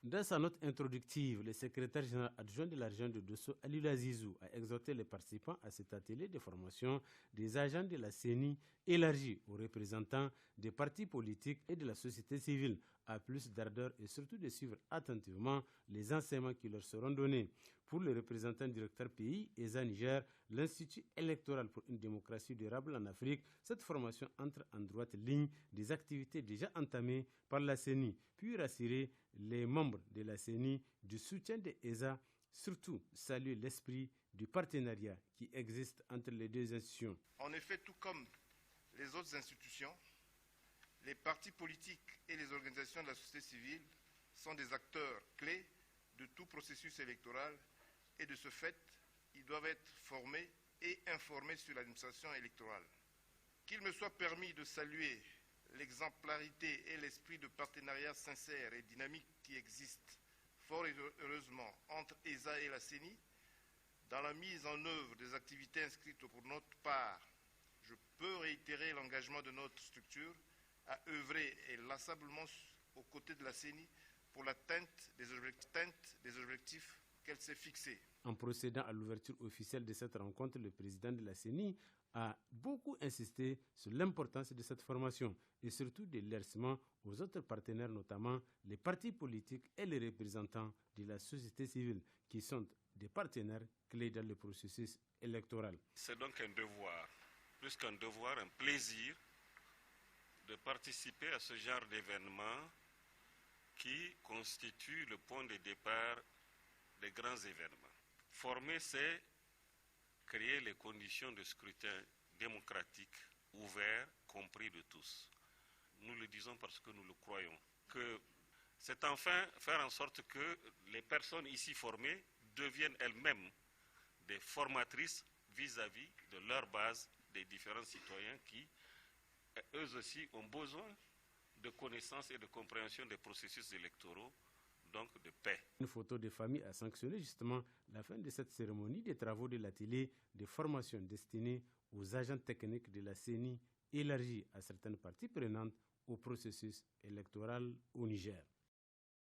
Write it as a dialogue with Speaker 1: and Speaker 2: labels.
Speaker 1: Dans sa note introductive, le secrétaire général adjoint de la région de Dosso, Aliou Azizou, a exhorté les participants à cet atelier de formation des agents de la CENI élargi aux représentants des partis politiques et de la société civile à plus d'ardeur et surtout de suivre attentivement les enseignements qui leur seront donnés. Pour le représentant directeur pays, ESA Niger, l'Institut électoral pour une démocratie durable en Afrique, cette formation entre en droite ligne des activités déjà entamées par la CENI, puis rassurer les membres de la CENI du soutien de ESA, surtout saluer l'esprit du partenariat qui existe entre les deux institutions.
Speaker 2: En effet, tout comme les autres institutions, les partis politiques et les organisations de la société civile sont des acteurs clés de tout processus électoral et de ce fait, ils doivent être formés et informés sur l'administration électorale. Qu'il me soit permis de saluer l'exemplarité et l'esprit de partenariat sincère et dynamique qui existe fort heureusement entre ESA et la CENI dans la mise en œuvre des activités inscrites pour notre part. Je peux réitérer l'engagement de notre structure à œuvrer inlassablement aux côtés de la CENI pour l'atteinte des objectifs qu'elle s'est fixés.
Speaker 1: En procédant à l'ouverture officielle de cette rencontre, le président de la CENI a beaucoup insisté sur l'importance de cette formation et surtout de l'élargissement aux autres partenaires, notamment les partis politiques et les représentants de la société civile, qui sont des partenaires clés dans le processus électoral.
Speaker 3: C'est donc un devoir, plus qu'un devoir, un plaisir de participer à ce genre d'événement qui constitue le point de départ des grands événements. Former, c'est créer les conditions de scrutin démocratique, ouvert, compris de tous. Nous le disons parce que nous le croyons. Que c'est enfin faire en sorte que les personnes ici formées deviennent elles-mêmes des formatrices vis-à-vis de leur base, des différents citoyens qui, eux aussi, ont besoin de connaissances et de compréhension des processus électoraux, donc de paix.
Speaker 1: Une photo de famille a sanctionné justement la fin de cette cérémonie des travaux de l'atelier de formation destinée aux agents techniques de la CENI élargie à certaines parties prenantes au processus électoral au Niger.